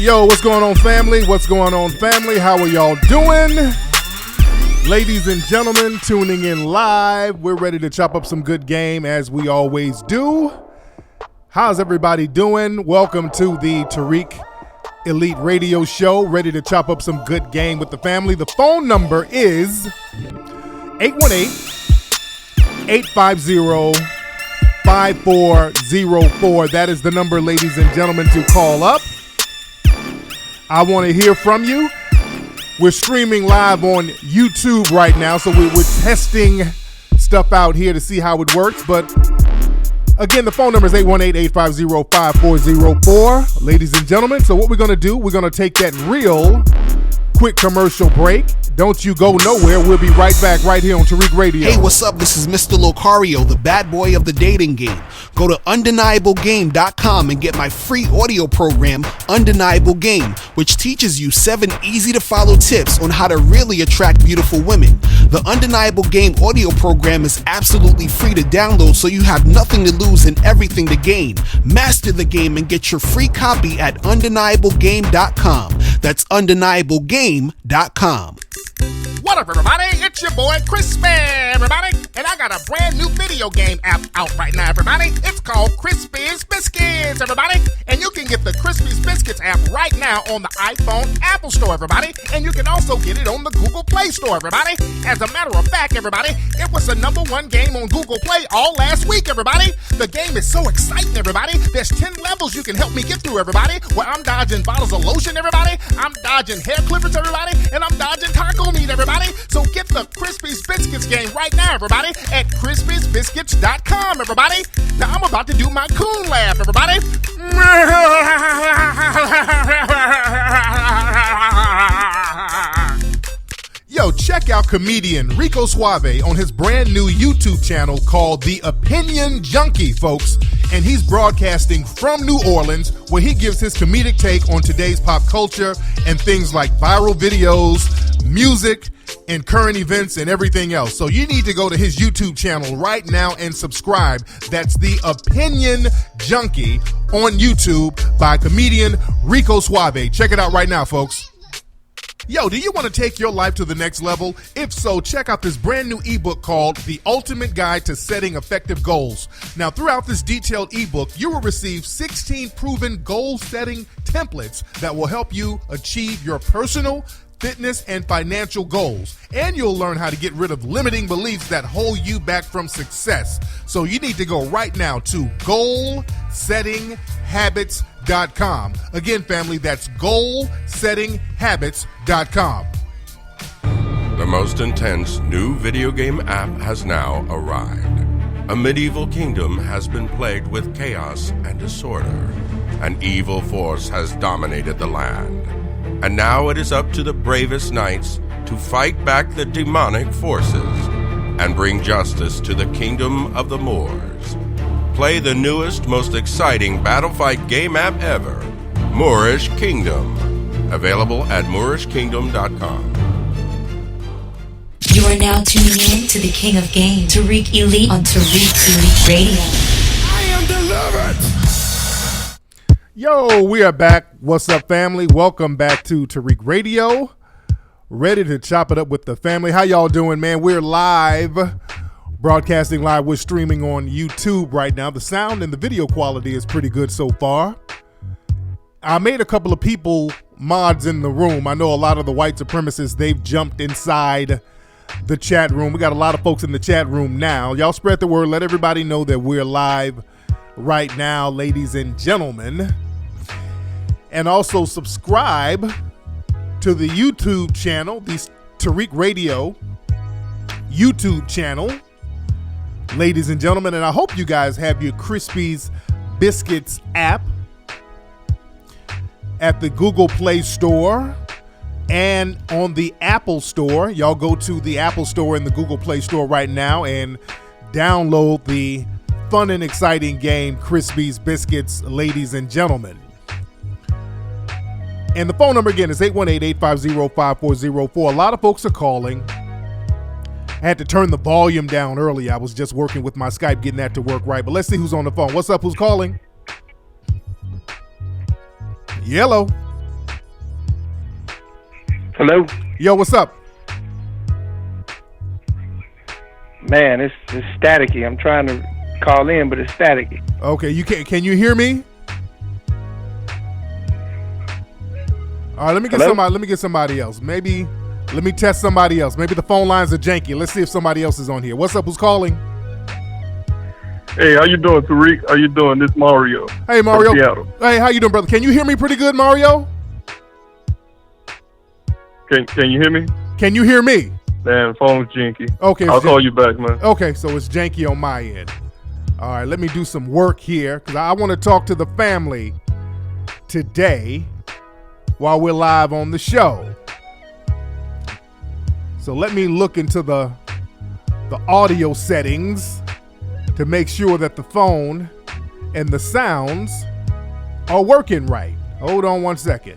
Yo, what's going on, family? What's going on, family? How are y'all doing? Ladies and gentlemen, tuning in live, we're ready to chop up some good game as we always do. How's everybody doing? Welcome to the Tariq Elite Radio Show, ready to chop up some good game with the family. The phone number is 818-850-5404. That is the number, ladies and gentlemen, to call up. I want to hear from you. We're streaming live on YouTube right now, so we're testing stuff out here to see how it works. But again, the phone number is 818-850-5404, ladies and gentlemen. So what we're going to do, we're going to take that real quick commercial break. Don't you go nowhere. We'll be right back right here on Tariq Radio. Hey, what's up? This is Mr. Locario, the bad boy of the dating game. Go to undeniablegame.com and get my free audio program, Undeniable Game, which teaches you 7 easy-to-follow tips on how to really attract beautiful women. The Undeniable Game audio program is absolutely free to download, so you have nothing to lose and everything to gain. Master the game and get your free copy at undeniablegame.com. That's undeniablegame.com. What up, everybody? It's your boy Crispy, everybody, and I got a brand new video game app out right now, everybody. It's called Crispy's Biscuits, everybody, and you can get the Crispy's Biscuits app right now on the iPhone Apple Store, everybody, and you can also get it on the Google Play Store, everybody. As a matter of fact, everybody, it was the #1 game on Google Play all last week, everybody. The game is so exciting, everybody. There's 10 levels you can help me get through, everybody, where I'm dodging bottles of lotion, everybody, I'm dodging hair clippers, everybody, and I'm dodging taco meat, everybody. So get the Crispy's Biscuits game right now, everybody, at crispysbiscuits.com, everybody. Now I'm about to do my coon laugh, everybody. Yo, check out comedian Rico Suave on his brand new YouTube channel called The Opinion Junkie, folks. And he's broadcasting from New Orleans, where he gives his comedic take on today's pop culture and things like viral videos, music, and current events and everything else. So you need to go to his YouTube channel right now and subscribe. That's The Opinion Junkie on YouTube by comedian Rico Suave. Check it out right now, folks. Yo, do you want to take your life to the next level? If so, check out this brand new ebook called The Ultimate Guide to Setting Effective Goals. Now, throughout this detailed ebook, you will receive 16 proven goal-setting templates that will help you achieve your personal, fitness, and financial goals. And you'll learn how to get rid of limiting beliefs that hold you back from success. So you need to go right now to goalsettinghabits.com. Again, family, that's goalsettinghabits.com. The most intense new video game app has now arrived. A medieval kingdom has been plagued with chaos and disorder. An evil force has dominated the land. And now it is up to the bravest knights to fight back the demonic forces and bring justice to the kingdom of the Moors. Play the newest, most exciting battle fight game app ever, Moorish Kingdom. Available at moorishkingdom.com. You are now tuning in to the King of Game, Tariq Elite on Tariq Elite Radio. I am delivered. Yo, we are back. What's up, family? Welcome back to Tariq Radio. Ready to chop it up with the family. How y'all doing, man? We're live, broadcasting live. We're streaming on YouTube right now. The sound and the video quality is pretty good so far. I made a couple of people mods in the room. I know a lot of the white supremacists, they've jumped inside the chat room. We got a lot of folks in the chat room now. Y'all spread the word. Let everybody know that we're live right now, ladies and gentlemen. And also subscribe to the YouTube channel, the Tariq Radio YouTube channel, ladies and gentlemen. And I hope you guys have your Crispy's Biscuits app at the Google Play Store and on the Apple Store. Y'all go to the Apple Store and the Google Play Store right now and download the fun and exciting game Crispy's Biscuits, ladies and gentlemen. And the phone number again is 818-850-5404. A lot of folks are calling. I had to turn the volume down earlier. I was just working with my Skype, getting that to work right. But let's see who's on the phone. What's up? Who's calling? Yellow. Hello? Yo, what's up? Man, it's staticky. I'm trying to call in, but it's staticky. Okay, you can you hear me? All right, let me get somebody else. Maybe let me test somebody else. Maybe the phone lines are janky. Let's see if somebody else is on here. What's up? Who's calling? Hey, how you doing, Tariq? How you doing? This Mario. Hey, Mario. From Seattle. Hey, how you doing, brother? Can you hear me pretty good, Mario? Can you hear me? Can you hear me? Man, the phone's janky. Okay, I'll call you back, man. Okay, so it's janky on my end. All right, let me do some work here because I want to talk to the family today while we're live on the show. So let me look into the audio settings to make sure that the phone and the sounds are working right. Hold on one second.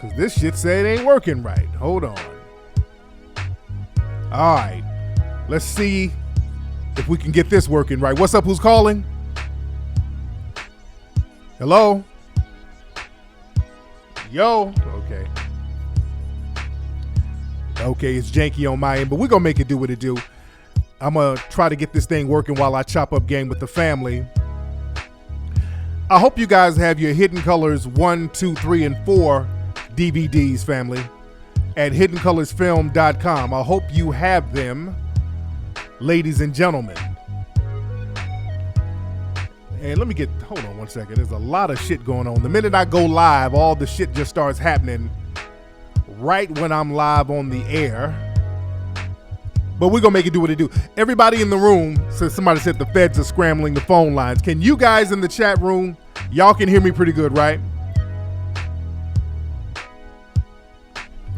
Because this shit said it ain't working right. Hold on. All right. Let's see if we can get this working right. What's up? Who's calling? Hello? Yo? Okay. Okay, it's janky on my end, but we're going to make it do what it do. I'm going to try to get this thing working while I chop up game with the family. I hope you guys have your Hidden Colors 1, 2, 3, and 4 DVDs, family, at hiddencolorsfilm.com. I hope you have them, ladies and gentlemen. And let me hold on one second. There's a lot of shit going on. The minute I go live, all the shit just starts happening right when I'm live on the air. But we're going to make it do what it do. Everybody in the room, since somebody said the feds are scrambling the phone lines. Can you guys in the chat room, y'all can hear me pretty good, right?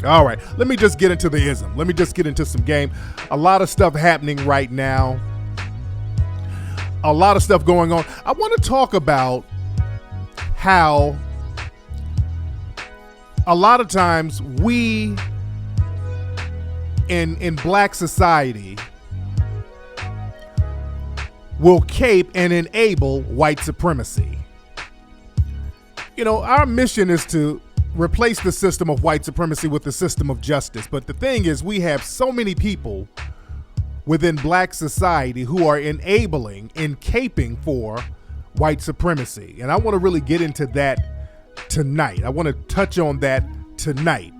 All right, let me just get into the ism. Let me just get into some game. A lot of stuff happening right now. A lot of stuff going on. I want to talk about how a lot of times we in black society will cape and enable white supremacy. You know, our mission is to replace the system of white supremacy with the system of justice. But the thing is, we have so many people within black society who are enabling and caping for white supremacy. And I want to really get into that tonight. I want to touch on that tonight.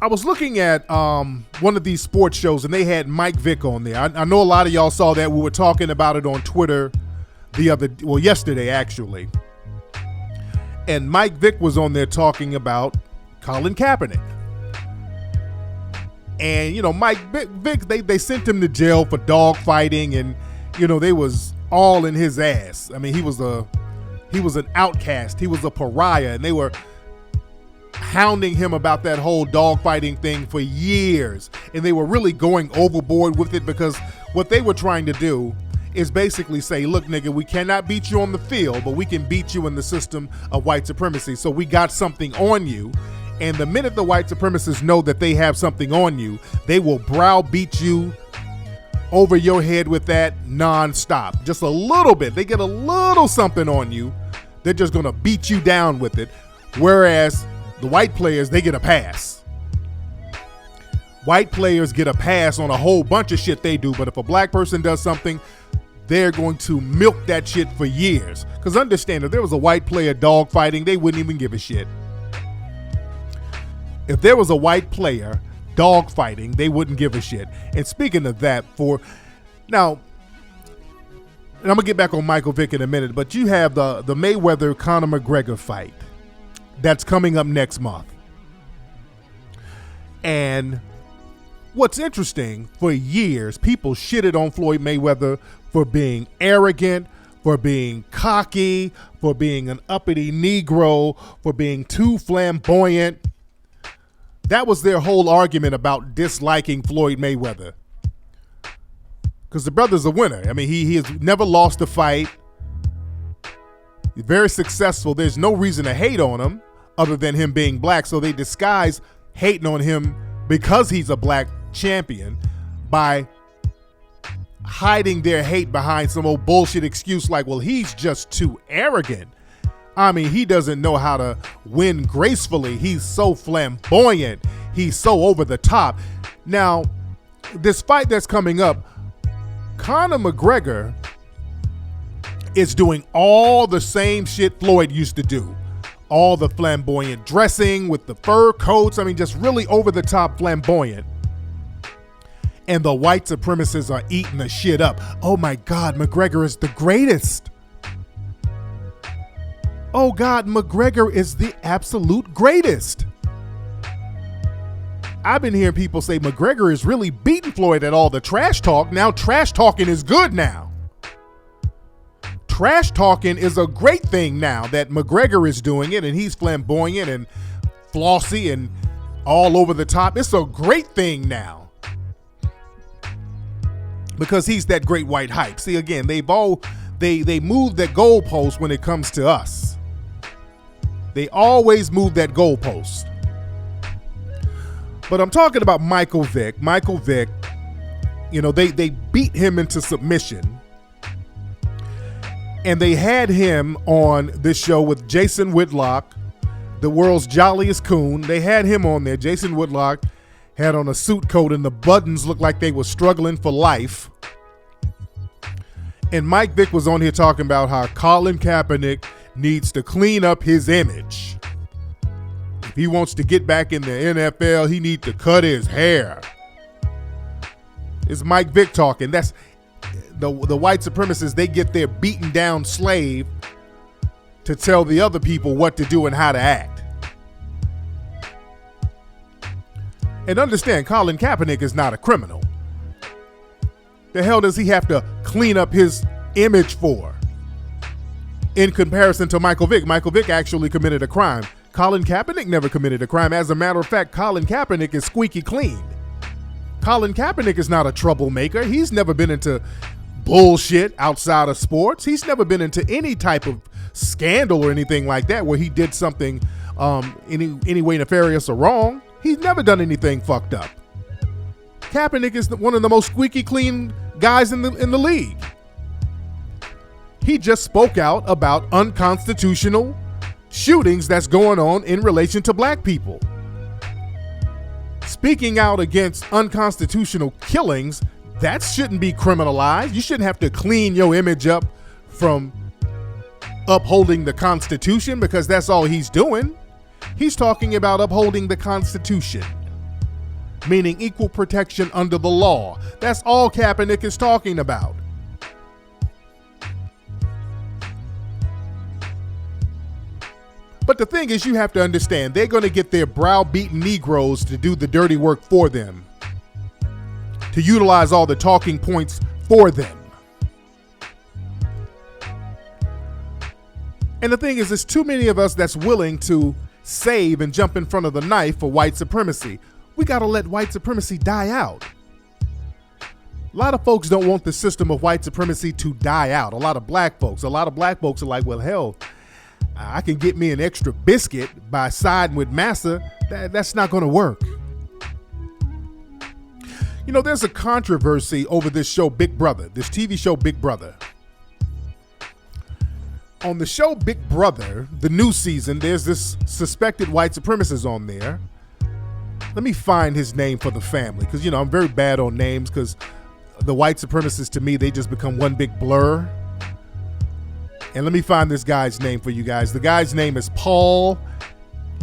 I was looking at one of these sports shows and they had Mike Vick on there. I know a lot of y'all saw that. We were talking about it on Twitter yesterday actually. And Mike Vick was on there talking about Colin Kaepernick. And, you know, Mike Vick, they sent him to jail for dog fighting and, you know, they was all in his ass. I mean, he was an outcast. He was a pariah, and they were hounding him about that whole dog fighting thing for years. And they were really going overboard with it because what they were trying to do is basically say, look, nigga, we cannot beat you on the field, but we can beat you in the system of white supremacy. So we got something on you. And the minute the white supremacists know that they have something on you, they will browbeat you over your head with that nonstop. Just a little bit. They get a little something on you. They're just going to beat you down with it. Whereas the white players, they get a pass. White players get a pass on a whole bunch of shit they do. But if a black person does something, they're going to milk that shit for years. Because understand, if there was a white player dog fighting, they wouldn't even give a shit. If there was a white player dog fighting, they wouldn't give a shit. And speaking of that, now, and I'm gonna get back on Michael Vick in a minute, but you have the Mayweather Conor McGregor fight that's coming up next month. And what's interesting, for years, people shitted on Floyd Mayweather for being arrogant, for being cocky, for being an uppity Negro, for being too flamboyant. That was their whole argument about disliking Floyd Mayweather. Because the brother's a winner. I mean, he has never lost a fight. He's very successful. There's no reason to hate on him other than him being black. So they disguise hating on him because he's a black champion by hiding their hate behind some old bullshit excuse like, well, he's just too arrogant. I mean, he doesn't know how to win gracefully. He's so flamboyant. He's so over the top. Now, this fight that's coming up, Conor McGregor is doing all the same shit Floyd used to do. All the flamboyant dressing with the fur coats. I mean, just really over the top flamboyant. And the white supremacists are eating the shit up. Oh my God, McGregor is the greatest. Oh God, McGregor is the absolute greatest. I've been hearing people say McGregor is really beating Floyd at all the trash talk. Now trash talking is good now. Trash talking is a great thing now that McGregor is doing it, and he's flamboyant and flossy and all over the top. It's a great thing now because he's that great white hype. See, again, they moved the goalpost when it comes to us. They always move that goalpost. But I'm talking about Michael Vick. Michael Vick, you know, they beat him into submission. And they had him on this show with Jason Whitlock, the world's jolliest coon. They had him on there. Jason Whitlock had on a suit coat and the buttons looked like they were struggling for life. And Mike Vick was on here talking about how Colin Kaepernick needs to clean up his image. If he wants to get back in the NFL, he needs to cut his hair. It's Mike Vick talking. That's the white supremacists. They get their beaten down slave to tell the other people what to do and how to act. And understand, Colin Kaepernick is not a criminal. The hell does he have to clean up his image for? In comparison to Michael Vick. Michael Vick actually committed a crime. Colin Kaepernick never committed a crime. As a matter of fact, Colin Kaepernick is squeaky clean. Colin Kaepernick is not a troublemaker. He's never been into bullshit outside of sports. He's never been into any type of scandal or anything like that where he did something any way nefarious or wrong. He's never done anything fucked up. Kaepernick is one of the most squeaky clean guys in the league. He just spoke out about unconstitutional shootings that's going on in relation to black people. Speaking out against unconstitutional killings, that shouldn't be criminalized. You shouldn't have to clean your image up from upholding the Constitution because that's all he's doing. He's talking about upholding the Constitution, meaning equal protection under the law. That's all Kaepernick is talking about. But the thing is, you have to understand, they're going to get their browbeaten Negroes to do the dirty work for them, to utilize all the talking points for them. And the thing is, there's too many of us that's willing to save and jump in front of the knife for white supremacy. We got to let white supremacy die out. A lot of folks don't want the system of white supremacy to die out. A lot of black folks are like, well, hell, I can get me an extra biscuit by siding with Massa. That's not going to work. You know, there's a controversy over this show, Big Brother, this TV show, Big Brother. On the show Big Brother, the new season, there's this suspected white supremacist on there. Let me find his name for the family, because, you know, I'm very bad on names, because the white supremacists, to me, they just become one big blur. And let me find this guy's name for you guys. The guy's name is Paul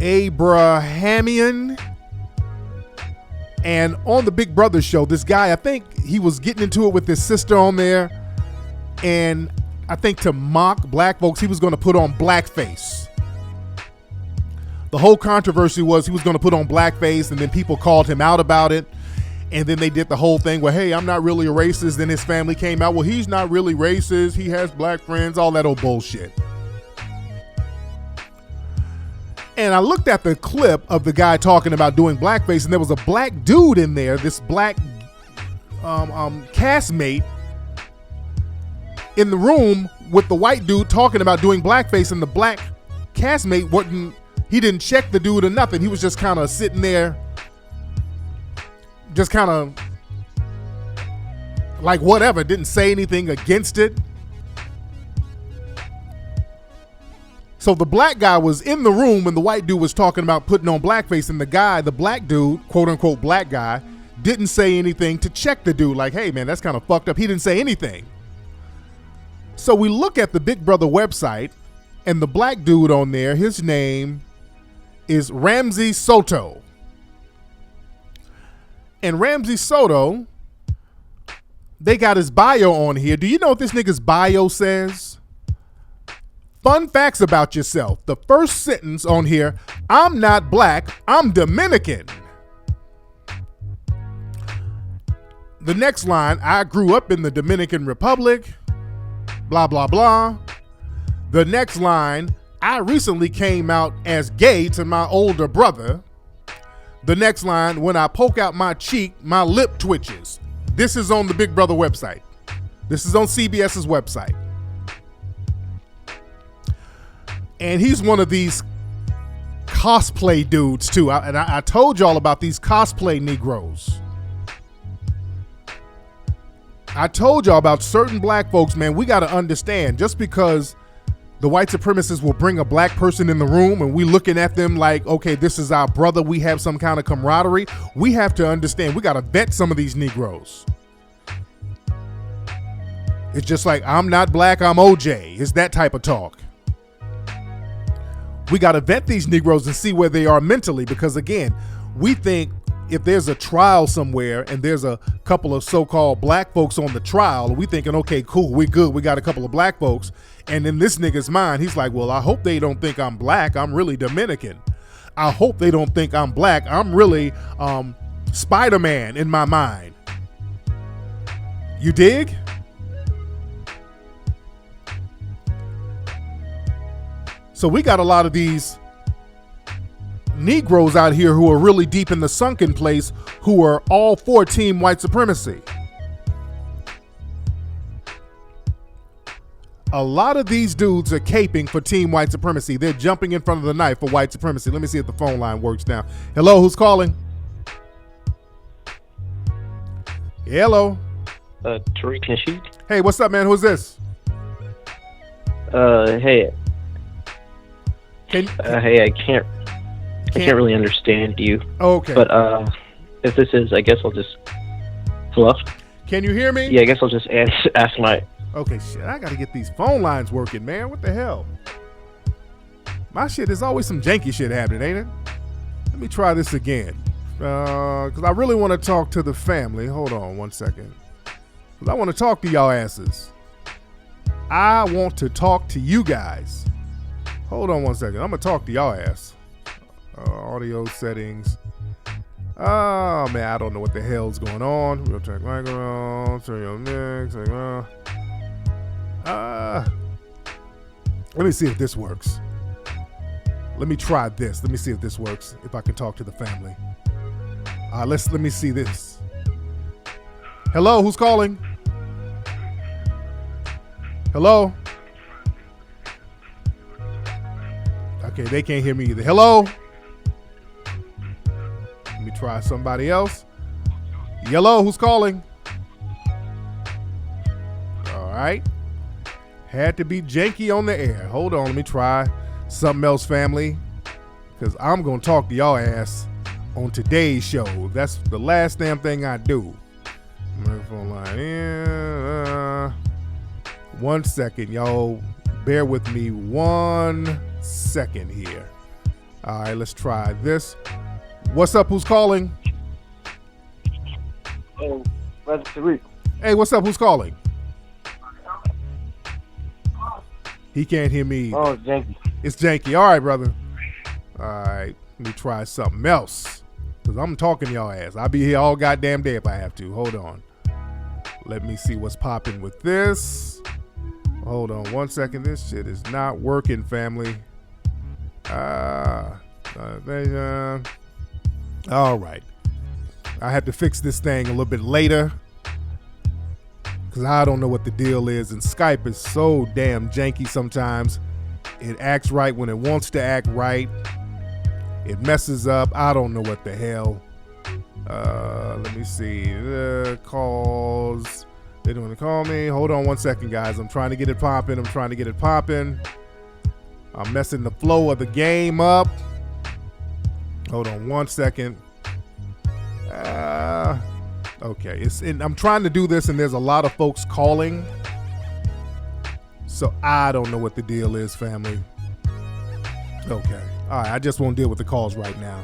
Abrahamian. And on the Big Brother show, this guy, I think he was getting into it with his sister on there. And I think to mock black folks, he was going to put on blackface. The whole controversy was he was going to put on blackface, and then people called him out about it. And then they did the whole thing where, hey, I'm not really a racist. Then his family came out, well, he's not really racist. He has black friends, all that old bullshit. And I looked at the clip of the guy talking about doing blackface, and there was a black dude in there, this black castmate in the room with the white dude talking about doing blackface, and the black castmate he didn't check the dude or nothing. He was just kind of sitting there, just kind of like whatever, didn't say anything against it. So the black guy was in the room when the white dude was talking about putting on blackface, and the black dude, quote unquote black guy, didn't say anything to check the dude like, hey man, that's kind of fucked up. He didn't say anything. So we look at the Big Brother website, and the black dude on there, his name is Ramsey Soto. And Ramsey Soto, they got his bio on here. Do you know what this nigga's bio says? Fun facts about yourself. The first sentence on here, I'm not black, I'm Dominican. The next line, I grew up in the Dominican Republic, blah, blah, blah. The next line, I recently came out as gay to my older brother. The next line, when I poke out my cheek, my lip twitches. This is on the Big Brother website. This is on CBS's website. And he's one of these cosplay dudes too. I told y'all about these cosplay Negroes. I told y'all about certain black folks, man. We got to understand, just because the white supremacists will bring a black person in the room and we looking at them like, okay, this is our brother, we have some kind of camaraderie. We have to understand, we got to vet some of these Negroes. It's just like, I'm not black, I'm OJ. It's that type of talk. We got to vet these Negroes and see where they are mentally, because again, we think if there's a trial somewhere and there's a couple of so-called black folks on the trial, we thinking, okay, cool, we good, we got a couple of black folks. And in this nigga's mind, he's like, well, I hope they don't think I'm black, I'm really Dominican. I hope they don't think I'm black, I'm really Spider-Man in my mind. You dig? So we got a lot of these Negroes out here who are really deep in the sunken place, who are all for team white supremacy. A lot of these dudes are caping for team white supremacy. They're jumping in front of the knife for white supremacy. Let me see if the phone line works now. Hello, who's calling? Hello. Tariq Nasheed. Hey, what's up, man? Who's this? Hey. Hey, I can't really understand you. Okay. But if this is, I guess I'll just. Hello? Can you hear me? Yeah, I guess I'll just ask my. Okay, shit. I gotta get these phone lines working, man. What the hell? My shit, there's always some janky shit happening, ain't it? Let me try this again. Because I really want to talk to the family. Hold on one second. Because I want to talk to y'all asses. I want to talk to you guys. Hold on one second. I'm going to talk to y'all ass. Audio settings. Oh, man, I don't know what the hell's going on. Real track microphone. Turn your mix. Let me see if this works. Let me try this. Let me see if this works. If I can talk to the family. Let me see this. Hello, who's calling? Hello? Okay, they can't hear me either. Hello? Let me try somebody else. Hello, who's calling? All right. Had to be janky on the air. Hold on, let me try something else, family. Because I'm going to talk to y'all ass on today's show. That's the last damn thing I do. Microphone line in. 1 second, y'all. Bear with me 1 second here. All right, let's try this. What's up? Who's calling? Oh, Brother Tariq. Hey, what's up? Who's calling? He can't hear me. Oh, it's janky. It's janky. All right, brother. All right, let me try something else. Because I'm talking to y'all ass. I'll be here all goddamn day if I have to. Hold on. Let me see what's popping with this. Hold on 1 second. This shit is not working, family. All right. I have to fix this thing a little bit later because I don't know what the deal is. And Skype is so damn janky sometimes. It acts right when it wants to act right. It messes up. I don't know what the hell. Let me see. Calls. They don't want to call me. Hold on 1 second, guys. I'm trying to get it popping. I'm messing the flow of the game up. Hold on 1 second. Okay, I'm trying to do this and there's a lot of folks calling. So I don't know what the deal is, family. Okay. All right, I just won't deal with the calls right now.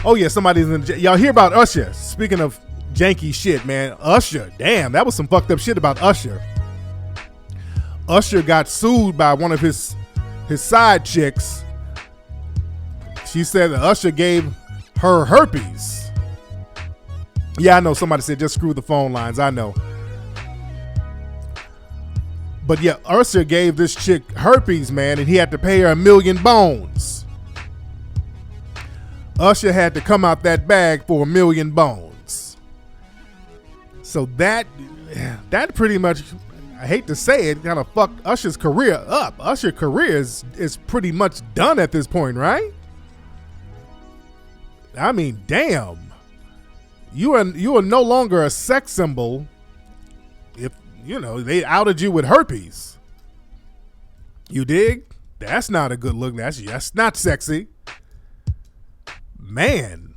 Oh yeah, somebody's in the... Y'all hear about Usher? Speaking of janky shit, man. Usher, damn, that was some fucked up shit about Usher. Usher got sued by one of his side chicks. She said that Usher gave her herpes. Yeah, I know somebody said just screw the phone lines. I know. But yeah, Usher gave this chick herpes, man, and he had to pay her $1 million bones. Usher had to come out that bag for $1 million bones. So that pretty much, I hate to say it, kind of fucked Usher's career up. Usher's career is pretty much done at this point, right? I mean, damn. You are no longer a sex symbol if, they outed you with herpes. You dig? That's not a good look. That's not sexy. Man.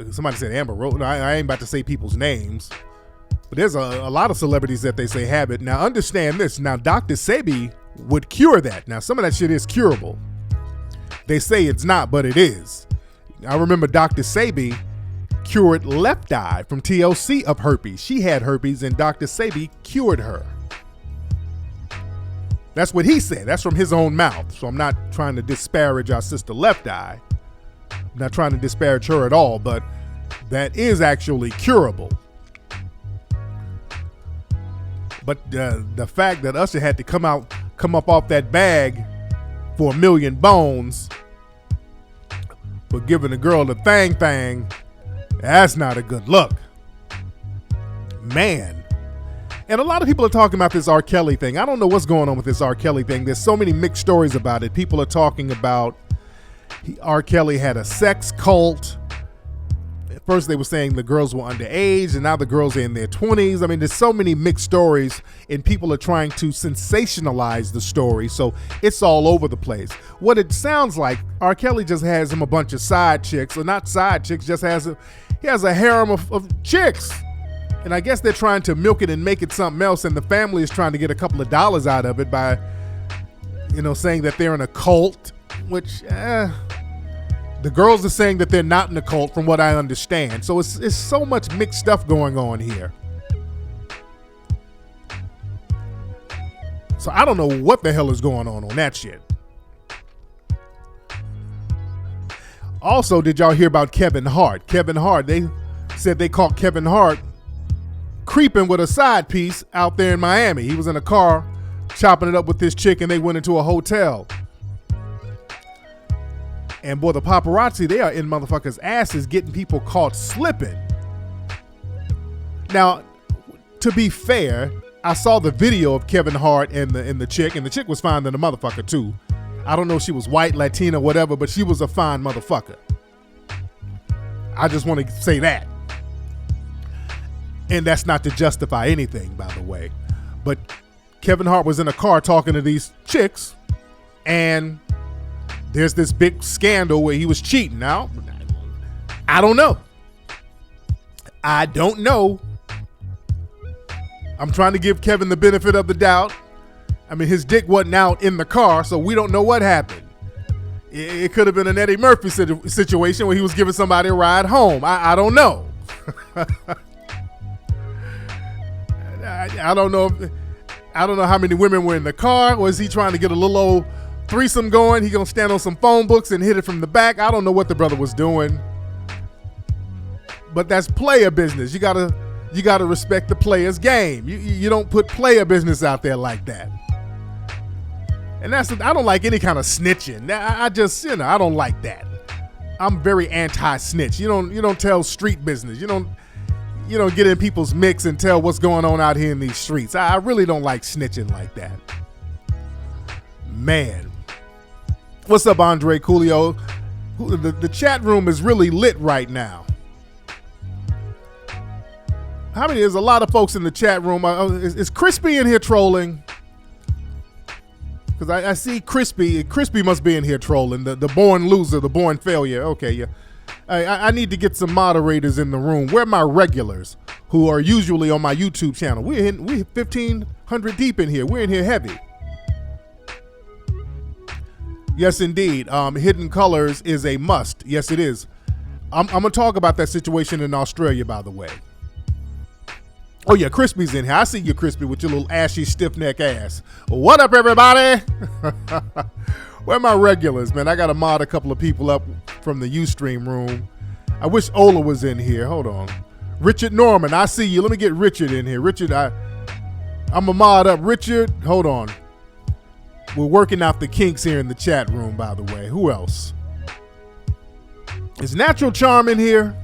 Somebody said Amber Rose. No, I ain't about to say people's names. But there's a lot of celebrities that they say have it. Now, understand this. Now, Dr. Sebi would cure that. Now, some of that shit is curable. They say it's not, but it is. I remember Dr. Sebi cured Left Eye from TLC of herpes. She had herpes and Dr. Sebi cured her. That's what he said. That's from his own mouth. So I'm not trying to disparage our sister Left Eye. I'm not trying to disparage her at all, but that is actually curable. But the fact that Usher had to come up off that bag for $1 million bones for giving a girl the thang, that's not a good look. Man. And a lot of people are talking about this R. Kelly thing. I don't know what's going on with this R. Kelly thing. There's so many mixed stories about it. People are talking about R. Kelly had a sex cult. At first they were saying the girls were underage, and now the girls are in their 20s. I mean, there's so many mixed stories, and people are trying to sensationalize the story, so it's all over the place. What it sounds like, R. Kelly just has him a bunch of side chicks, or not side chicks, he has a harem of chicks. And I guess they're trying to milk it and make it something else, and the family is trying to get a couple of dollars out of it by, saying that they're in a cult, which, the girls are saying that they're not in a cult from what I understand. So it's so much mixed stuff going on here. So I don't know what the hell is going on that shit. Also, did y'all hear about Kevin Hart? Kevin Hart, they said they caught Kevin Hart creeping with a side piece out there in Miami. He was in a car chopping it up with this chick and they went into a hotel. And boy, the paparazzi, they are in motherfuckers' asses getting people caught slipping. Now, to be fair, I saw the video of Kevin Hart and the chick was fine than the motherfucker too. I don't know if she was white, Latina, whatever, but she was a fine motherfucker. I just want to say that. And that's not to justify anything, by the way. But Kevin Hart was in a car talking to these chicks, and there's this big scandal where he was cheating. Now, I don't know. I'm trying to give Kevin the benefit of the doubt. I mean, his dick wasn't out in the car, so we don't know what happened. It could have been an Eddie Murphy situation where he was giving somebody a ride home. I don't know. I don't know. I don't know how many women were in the car. Was he trying to get a little old threesome going? He gonna stand on some phone books and hit it from the back? I don't know what the brother was doing. But that's player business. You gotta respect the player's game. You don't put player business out there like that. And I don't like any kind of snitching. I just, I don't like that. I'm very anti-snitch. You don't tell street business. You don't get in people's mix and tell what's going on out here in these streets. I really don't like snitching like that. Man. What's up, Andre Coolio? The chat room is really lit right now. There's a lot of folks in the chat room. Is Crispy in here trolling? Because I see Crispy. Crispy must be in here trolling. The born loser, the born failure. Okay, yeah. I need to get some moderators in the room. Where are my regulars who are usually on my YouTube channel? We're 1,500 deep in here. We're in here heavy. Yes, indeed. Hidden colors is a must. Yes, it is. I'm going to talk about that situation in Australia, by the way. Oh, yeah, Crispy's in here. I see you, Crispy, with your little ashy, stiff-neck ass. What up, everybody? Where are my regulars, man? I got to mod a couple of people up from the Ustream room. I wish Ola was in here. Hold on. Richard Norman, I see you. Let me get Richard in here. Richard, I'm going to mod up. Richard, hold on. We're working out the kinks here in the chat room, by the way. Who else? Is Natural Charm in here?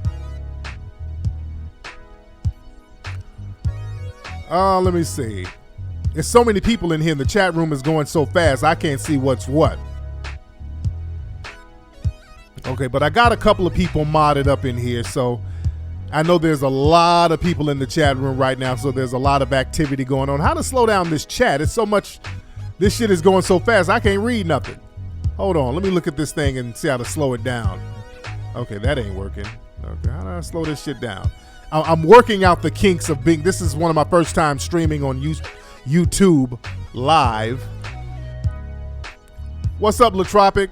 Let me see. There's so many people in here. The chat room is going so fast, I can't see what's what. Okay, but I got a couple of people modded up in here, so I know there's a lot of people in the chat room right now, so there's a lot of activity going on. How to slow down this chat? It's so much, this shit is going so fast, I can't read nothing. Hold on, let me look at this thing and see how to slow it down. Okay, that ain't working. Okay, how do I slow this shit down? I'm working out the kinks of being, this is one of my first time streaming on YouTube live. What's up, Latropic?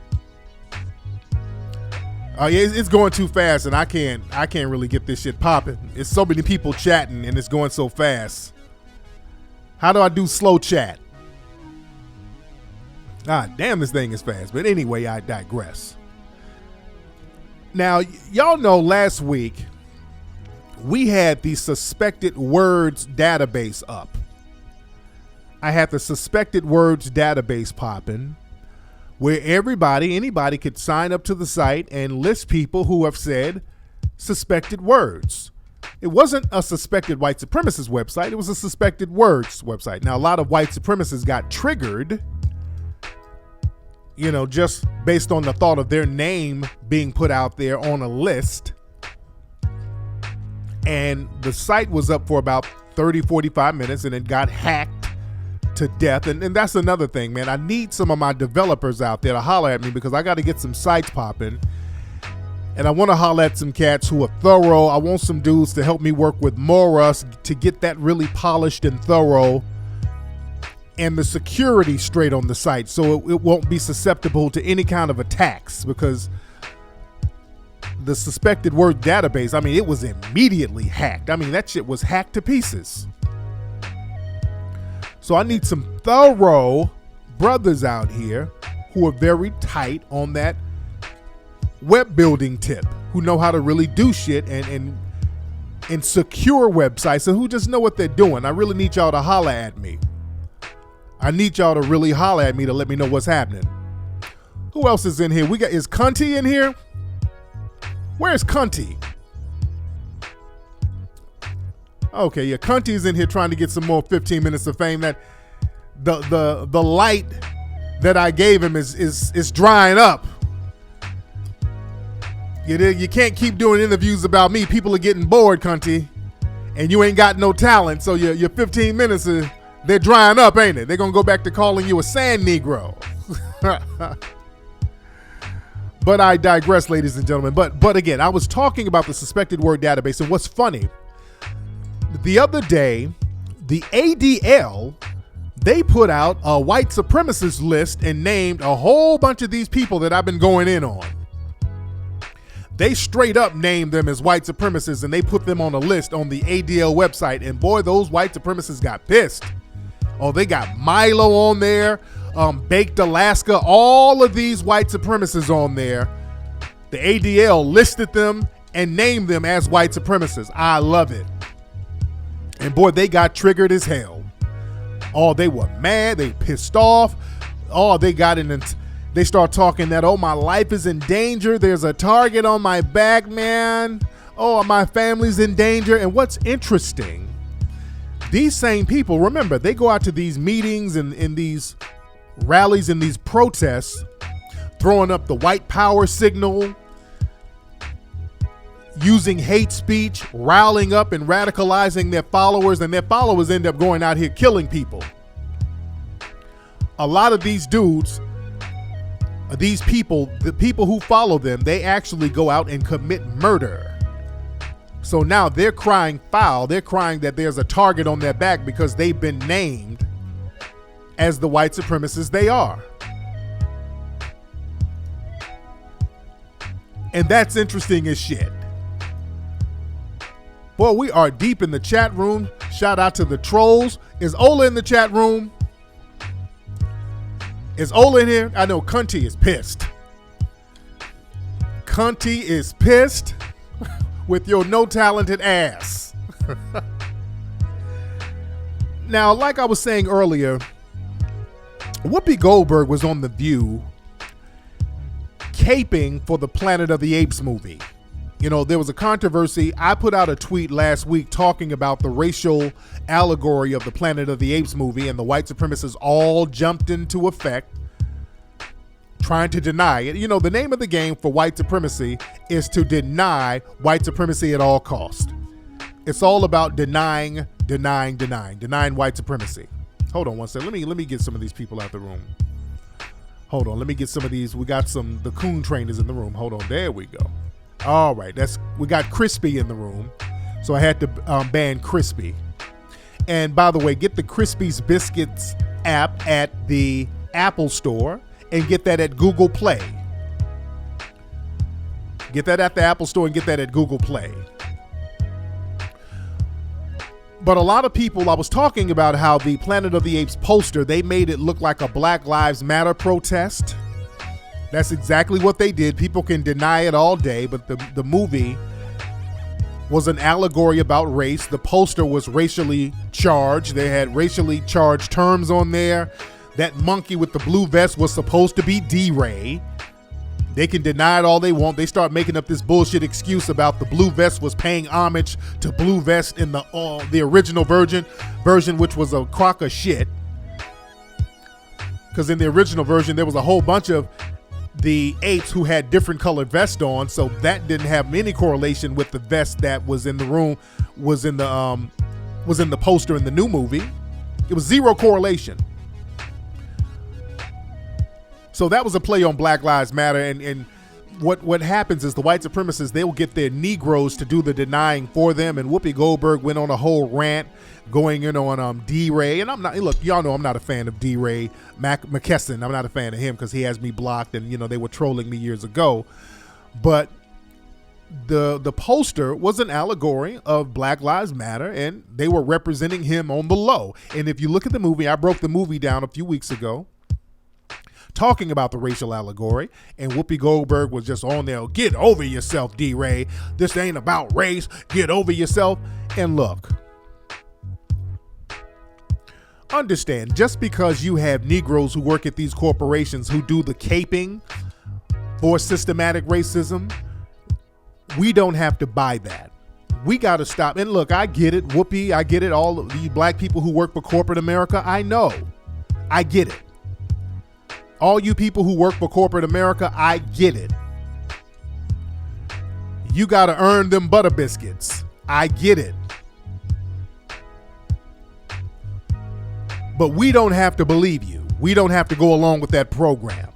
Yeah, it's going too fast, and I can't really get this shit popping. It's so many people chatting, and it's going so fast. How do I do slow chat? Ah, damn, this thing is fast. But anyway, I digress. Now, y'all know last week we had the suspected words database up. I had the suspected words database popping, where anybody could sign up to the site and list people who have said suspected words. It wasn't a suspected white supremacist website. It was a suspected words website. Now, a lot of white supremacists got triggered, you know, just based on the thought of their name being put out there on a list. And the site was up for about 30, 45 minutes, and it got hacked to death. And that's another thing, man. I need some of my developers out there to holler at me, because I got to get some sites popping. And I want to holler at some cats who are thorough. I want some dudes to help me work with Morus to get that really polished and thorough, and the security straight on the site, so it won't be susceptible to any kind of attacks, because the suspected word database, I mean, it was immediately hacked. I mean, that shit was hacked to pieces. So I need some thorough brothers out here who are very tight on that web building tip, who know how to really do shit and secure websites, and who just know what they're doing. I really need y'all to holler at me. I need y'all to really holler at me to let me know what's happening. Who else is in here? Is Cunty in here? Where's Cunty? Okay, yeah, Cunty's in here trying to get some more 15 minutes of fame. That the light that I gave him is drying up. You can't keep doing interviews about me. People are getting bored, Cunty, and you ain't got no talent. So your 15 minutes they're drying up, ain't it? They're gonna go back to calling you a sand Negro. But I digress, ladies and gentlemen. But again, I was talking about the suspected word database, and what's funny, the other day, the ADL, they put out a white supremacist list and named a whole bunch of these people that I've been going in on. They straight up named them as white supremacists, and they put them on a list on the ADL website, and boy, those white supremacists got pissed. Oh, they got Milo on there, Baked Alaska, all of these white supremacists on there. The ADL listed them and named them as white supremacists. I love it. And boy, they got triggered as hell. Oh, they were mad. They pissed off. Oh, they got in and they start talking that, oh, my life is in danger. There's a target on my back, man. Oh, my family's in danger. And what's interesting, these same people, remember, they go out to these meetings and in these rallies and these protests, throwing up the white power signal, using hate speech, riling up and radicalizing their followers, and their followers end up going out here killing people. a lot of these dudes, these people, the people who follow them, they actually go out and commit murder. So now they're crying foul. They're crying that there's a target on their back because they've been named as the white supremacists they are. And that's interesting as shit. Well, we are deep in the chat room. Shout out to the trolls. Is Ola in the chat room? Is Ola in here? I know Cunty is pissed. Cunty is pissed with your no talented ass. Now, like I was saying earlier, Whoopi Goldberg was on The View caping for the Planet of the Apes movie. You know, there was a controversy. I put out a tweet last week talking about the racial allegory of the Planet of the Apes movie, and the white supremacists all jumped into effect trying to deny it. You know, the name of the game for white supremacy is to deny white supremacy at all costs. It's all about denying white supremacy. Hold on one second. Let me get some of these people out the room. Hold on. Let me get some of these. We got the coon trainers in the room. Hold on. There we go. All right. We got Crispy in the room. So I had to ban Crispy. And by the way, get the Crispy's Biscuits app at the Apple Store and get that at Google Play. Get that at the Apple Store and get that at Google Play. But a lot of people, I was talking about how the Planet of the Apes poster, they made it look like a Black Lives Matter protest. That's exactly what they did. People can deny it all day, but the movie was an allegory about race. The poster was racially charged. They had racially charged terms on there. That monkey with the blue vest was supposed to be D-Ray. They can deny it all they want. They start making up this bullshit excuse about the blue vest was paying homage to blue vest in the original version, which was a crock of shit. Because in the original version, there was a whole bunch of the apes who had different colored vests on, so that didn't have any correlation with the vest that was in the room, was in the poster in the new movie. It was zero correlation. So that was a play on Black Lives Matter, and what happens is the white supremacists, they will get their Negroes to do the denying for them, and Whoopi Goldberg went on a whole rant going in on D-Ray, and y'all know I'm not a fan of D-Ray McKesson. I'm not a fan of him because he has me blocked, and they were trolling me years ago. But the poster was an allegory of Black Lives Matter, and they were representing him on the low. And if you look at the movie, I broke the movie down a few weeks ago, talking about the racial allegory, and Whoopi Goldberg was just on there, get over yourself, D-Ray. This ain't about race. Get over yourself. And look, understand, just because you have Negroes who work at these corporations who do the caping for systematic racism, we don't have to buy that. We got to stop. And look, I get it, Whoopi, I get it, all of the black people who work for corporate America, I know. I get it. All you people who work for corporate America, I get it. You got to earn them butter biscuits. I get it. But we don't have to believe you. We don't have to go along with that program.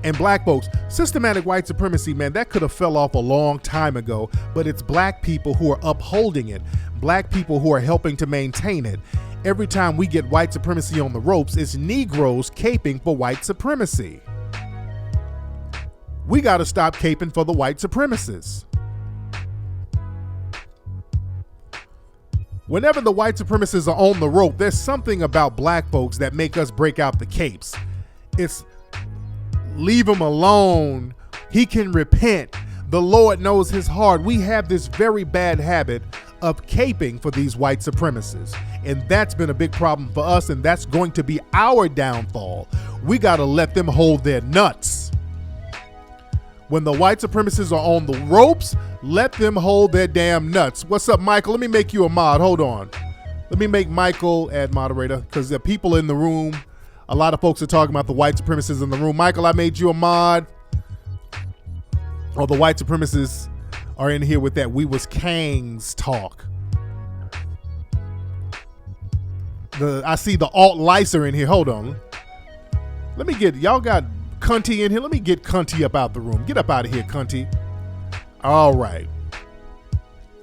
And black folks, systematic white supremacy, man, that could have fell off a long time ago, but it's black people who are upholding it. Black people who are helping to maintain it. Every time we get white supremacy on the ropes, it's Negroes caping for white supremacy. We got to stop caping for the white supremacists. Whenever the white supremacists are on the rope, there's something about black folks that make us break out the capes. It's leave him alone. He can repent. The Lord knows his heart. We have this very bad habit of caping for these white supremacists. And that's been a big problem for us, and that's going to be our downfall. We got to let them hold their nuts. When the white supremacists are on the ropes, let them hold their damn nuts. What's up, Michael? Let me make you a mod. Hold on. Let me make Michael ad moderator, because the people in the room, a lot of folks are talking about the white supremacists in the room. Michael, I made you a mod. Oh, the white supremacists are in here with that We Was Kangs talk. I see the alt-licer in here. Hold on. Let me get, y'all got Cunty in here. Let me get Cunty up out the room. Get up out of here, Cunty. All right.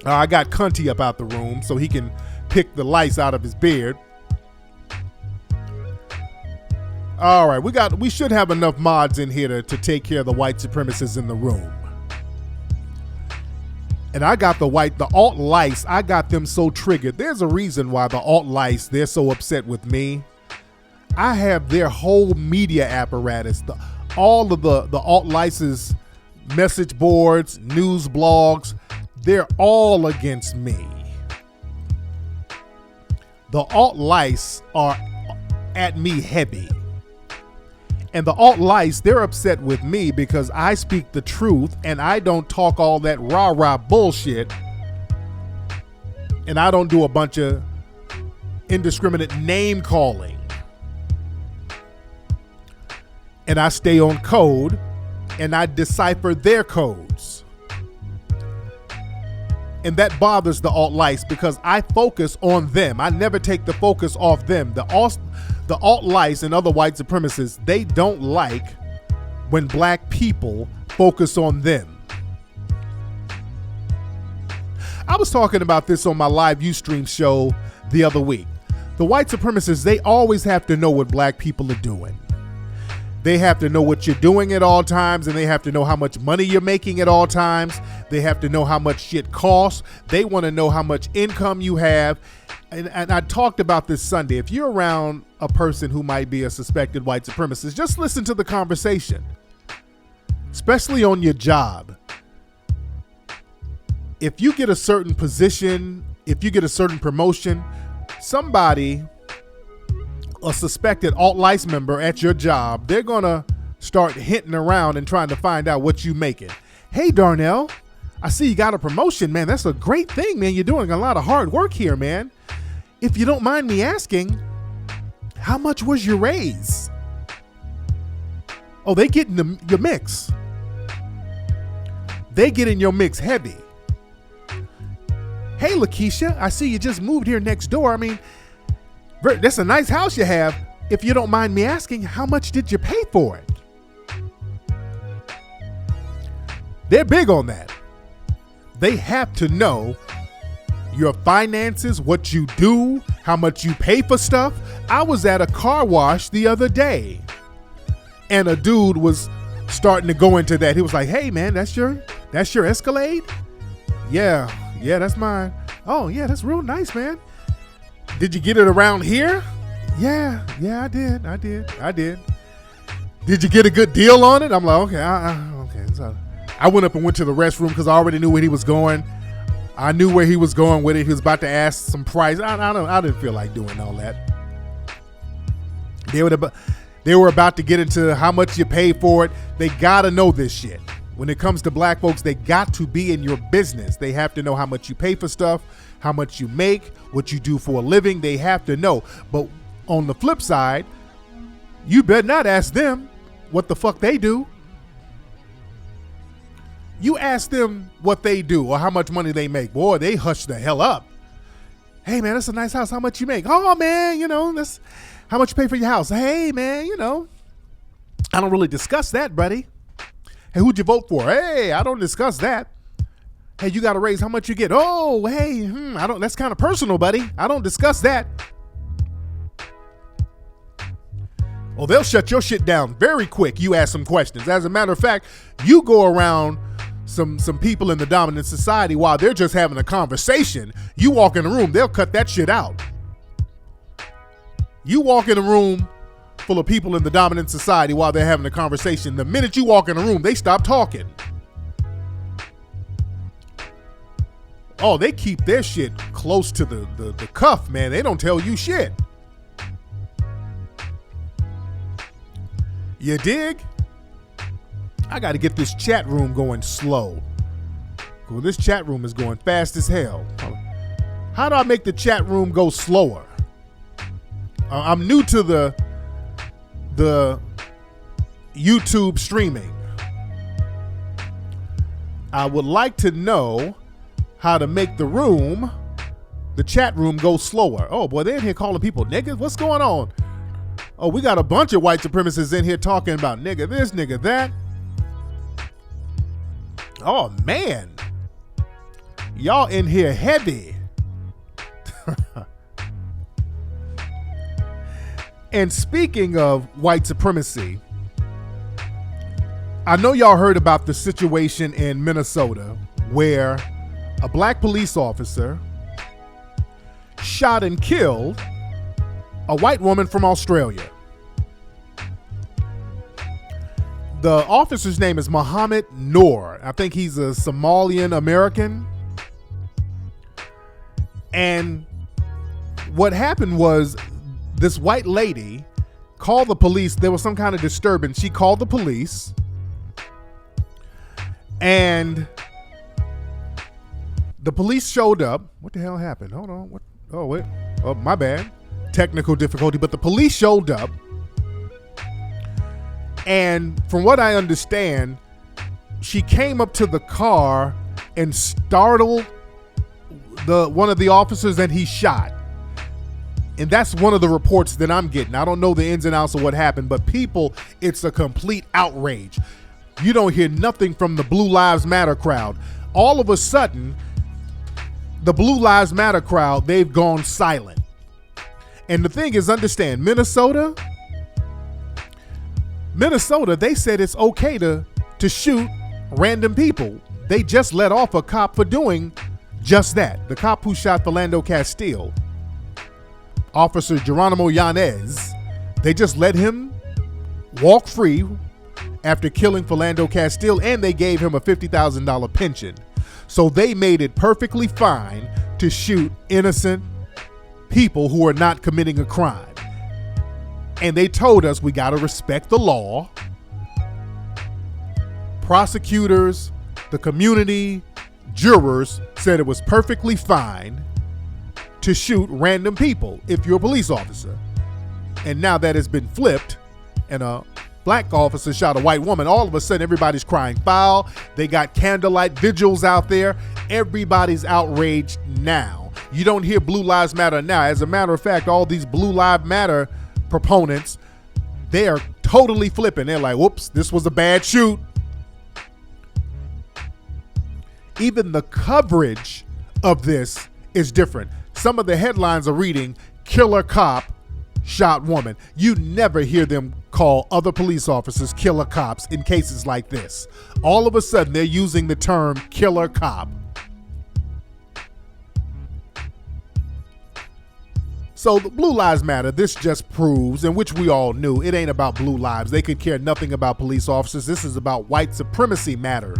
I got Cunty up out the room so he can pick the lice out of his beard. All right, we should have enough mods in here to take care of the white supremacists in the room. And I got the alt lice, I got them so triggered. There's a reason why the alt lice, they're so upset with me. I have their whole media apparatus, all of the alt lice's message boards, news blogs, they're all against me. The alt lice are at me heavy. And the alt lice, they're upset with me because I speak the truth and I don't talk all that rah-rah bullshit. And I don't do a bunch of indiscriminate name calling. And I stay on code and I decipher their codes. And that bothers the alt lice because I focus on them. I never take the focus off them. The alt lice and other white supremacists, they don't like when black people focus on them. I was talking about this on my live Ustream show the other week. The white supremacists, they always have to know what black people are doing. They have to know what you're doing at all times, and they have to know how much money you're making at all times. They have to know how much shit costs. They want to know how much income you have. And I talked about this Sunday. If you're around a person who might be a suspected white supremacist, just listen to the conversation, especially on your job. If you get a certain position, if you get a certain promotion, somebody, a suspected alt-lice member at your job, they're going to start hinting around and trying to find out what you making. Hey, Darnell, I see you got a promotion, man. That's a great thing, man. You're doing a lot of hard work here, man. If you don't mind me asking, how much was your raise? Oh, they get in your mix. They get in your mix heavy. Hey, Lakeisha, I see you just moved here next door. I mean, that's a nice house you have. If you don't mind me asking, how much did you pay for it? They're big on that. They have to know your finances, what you do, how much you pay for stuff. I was at a car wash the other day and a dude was starting to go into that. He was like, hey man, that's your Escalade? Yeah, that's mine. Oh yeah, that's real nice, man. Did you get it around here? Yeah, I did. Did you get a good deal on it? I'm like, okay. So I went up and went to the restroom because I already knew where he was going. I knew where he was going with it. He was about to ask some price. I didn't feel like doing all that. They were about to get into how much you pay for it. They got to know this shit. When it comes to black folks, they got to be in your business. They have to know how much you pay for stuff, how much you make, what you do for a living. They have to know. But on the flip side, you better not ask them what the fuck they do. You ask them what they do or how much money they make. Boy, they hush the hell up. Hey, man, that's a nice house. How much you make? Oh, man, that's how much you pay for your house. Hey, man, I don't really discuss that, buddy. Hey, who'd you vote for? Hey, I don't discuss that. Hey, you got a raise. How much you get? Oh, hey, that's kind of personal, buddy. I don't discuss that. Well, they'll shut your shit down very quick. You ask some questions. As a matter of fact, you go around some people in the dominant society while they're just having a conversation. You walk in the room, they'll cut that shit out. You walk in a room full of people in the dominant society while they're having a conversation. The minute you walk in the room, they stop talking. Oh, they keep their shit close to the cuff, man. They don't tell you shit. You dig? I got to get this chat room going slow. Well, this chat room is going fast as hell. How do I make the chat room go slower? I'm new to the YouTube streaming. I would like to know how to make the chat room go slower. Oh boy, they're in here calling people niggas. What's going on? Oh, we got a bunch of white supremacists in here talking about nigga this, nigga that. Oh, man. Y'all in here heavy. And speaking of white supremacy, I know y'all heard about the situation in Minnesota where a black police officer shot and killed a white woman from Australia. The officer's name is Mohammed Noor. I think he's a Somalian American. And what happened was this white lady called the police. There was some kind of disturbance. She called the police. And the police showed up. What the hell happened? Hold on. What? Oh, wait. Oh, my bad. Technical difficulty. But the police showed up. And from what I understand, she came up to the car and startled one of the officers, and he shot. And that's one of the reports that I'm getting. I don't know the ins and outs of what happened, but people, it's a complete outrage. You don't hear nothing from the Blue Lives Matter crowd. All of a sudden, the Blue Lives Matter crowd, they've gone silent. And the thing is, understand, Minnesota, they said it's okay to shoot random people. They just let off a cop for doing just that. The cop who shot Philando Castile, Officer Geronimo Yanez, they just let him walk free after killing Philando Castile, and they gave him a $50,000 pension. So they made it perfectly fine to shoot innocent people who are not committing a crime. And they told us we got to respect the law. Prosecutors, the community, jurors said it was perfectly fine to shoot random people if you're a police officer. And now that has been flipped, and a black officer shot a white woman, all of a sudden everybody's crying foul. They got candlelight vigils out there. Everybody's outraged now. You don't hear Blue Lives Matter now. As a matter of fact, all these Blue Lives Matter proponents, they are totally flipping. They're like, whoops, this was a bad shoot. Even the coverage of this is different. Some of the headlines are reading, killer cop shot woman. You never hear them call other police officers killer cops in cases like this. All of a sudden, they're using the term killer cop. So the Blue Lives Matter, this just proves, and which we all knew, it ain't about blue lives. They could care nothing about police officers. This is about white supremacy matter.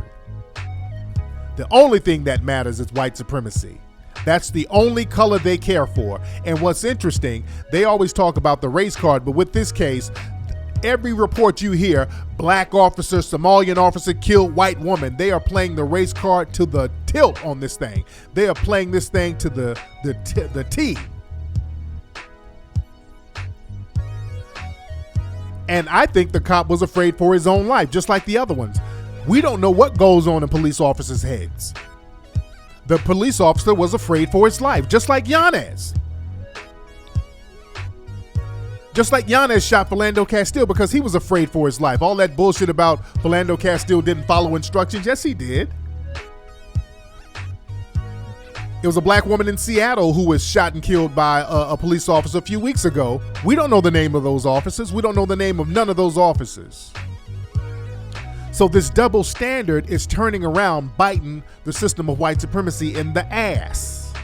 The only thing that matters is white supremacy. That's the only color they care for. And what's interesting, they always talk about the race card, but with this case, every report you hear, black officer, Somalian officer killed white woman, they are playing the race card to the tilt on this thing. They are playing this thing to the T. And I think the cop was afraid for his own life, just like the other ones. We don't know what goes on in police officers' heads. The police officer was afraid for his life, just like Yanez. Just like Yanez shot Philando Castile because he was afraid for his life. All that bullshit about Philando Castile didn't follow instructions. Yes, he did. It was a black woman in Seattle who was shot and killed by a police officer a few weeks ago. We don't know the name of those officers. We don't know the name of none of those officers. So this double standard is turning around, biting the system of white supremacy in the ass.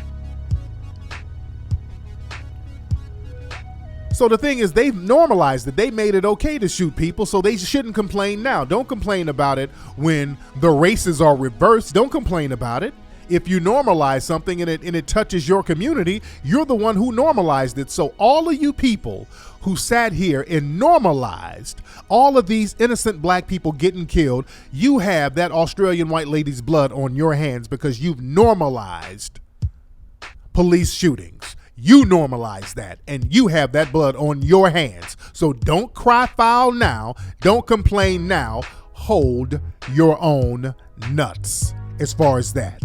So the thing is, they've normalized it. They made it okay to shoot people, so they shouldn't complain now. Don't complain about it when the races are reversed. Don't complain about it. If you normalize something and it touches your community, you're the one who normalized it. So all of you people who sat here and normalized all of these innocent black people getting killed, you have that Australian white lady's blood on your hands because you've normalized police shootings. You normalized that, and you have that blood on your hands. So don't cry foul now. Don't complain now. Hold your own nuts as far as that.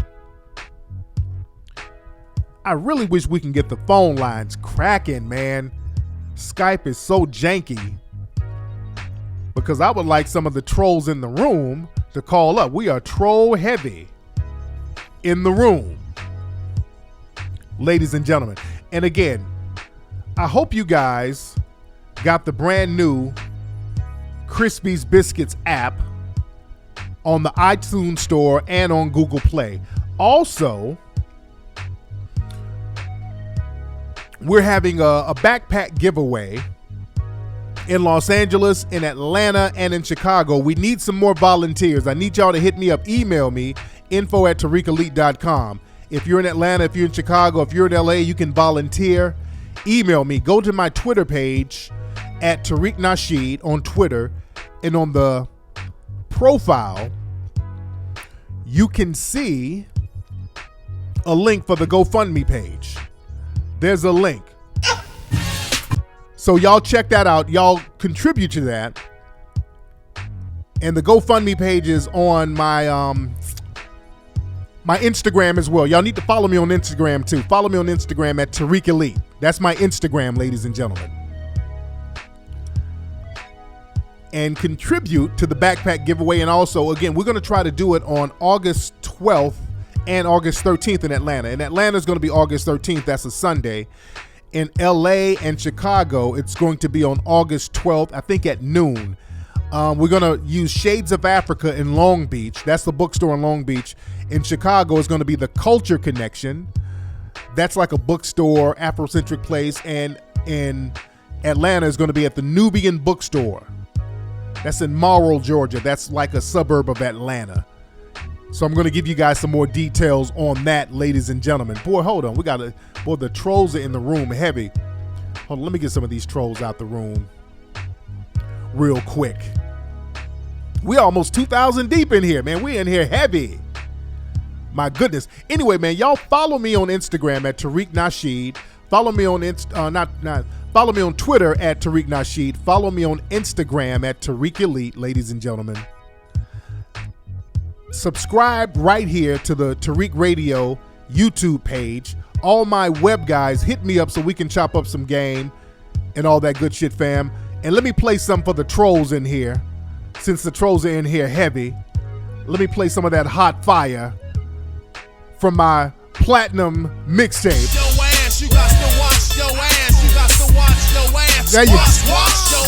I really wish we can get the phone lines cracking, man. Skype is so janky because I would like some of the trolls in the room to call up. We are troll heavy in the room, ladies and gentlemen. And again, I hope you guys got the brand new Crispy's Biscuits app on the iTunes Store and on Google Play. Also, we're having a backpack giveaway in Los Angeles, in Atlanta, and in Chicago. We need some more volunteers. I need y'all to hit me up, email me, info@TariqElite.com. If you're in Atlanta, if you're in Chicago, if you're in LA, you can volunteer. Email me. Go to my Twitter page at Tariq Nasheed on Twitter, and on the profile, you can see a link for the GoFundMe page. There's a link. So y'all check that out. Y'all contribute to that. And the GoFundMe page is on my my Instagram as well. Y'all need to follow me on Instagram too. Follow me on Instagram at Tariq Elite. That's my Instagram, ladies and gentlemen. And contribute to the backpack giveaway. And also, again, we're going to try to do it on August 12th and August 13th in Atlanta. In Atlanta, it's going to be August 13th. That's a Sunday. In LA and Chicago, it's going to be on August 12th, I think at noon. We're going to use Shades of Africa in Long Beach. That's the bookstore in Long Beach. In Chicago, it's going to be the Culture Connection. That's like a bookstore, Afrocentric place. And in Atlanta, is going to be at the Nubian Bookstore. That's in Morrill, Georgia. That's like a suburb of Atlanta. So I'm going to give you guys some more details on that, ladies and gentlemen. Boy, hold on. Boy, the trolls are in the room heavy. Hold on, let me get some of these trolls out the room real quick. We almost 2,000 deep in here, man. We in here heavy. My goodness. Anyway, man, y'all follow me on Instagram at Tariq Nasheed. Follow me on follow me on Twitter at Tariq Nasheed. Follow me on Instagram at Tariq Elite, ladies and gentlemen. Subscribe right here to the Tariq Radio YouTube page. All my web guys, hit me up so we can chop up some game and all that good shit, fam. And let me play some for the trolls in here. Since the trolls are in here heavy, let me play some of that hot fire from my platinum mixtape.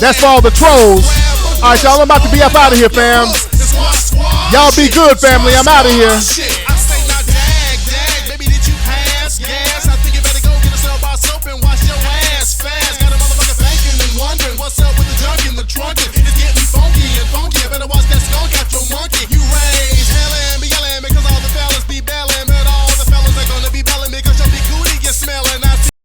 That's for all the trolls. All right, y'all, I'm about to be up out of here, fam. Y'all be good, family. I'm out of here.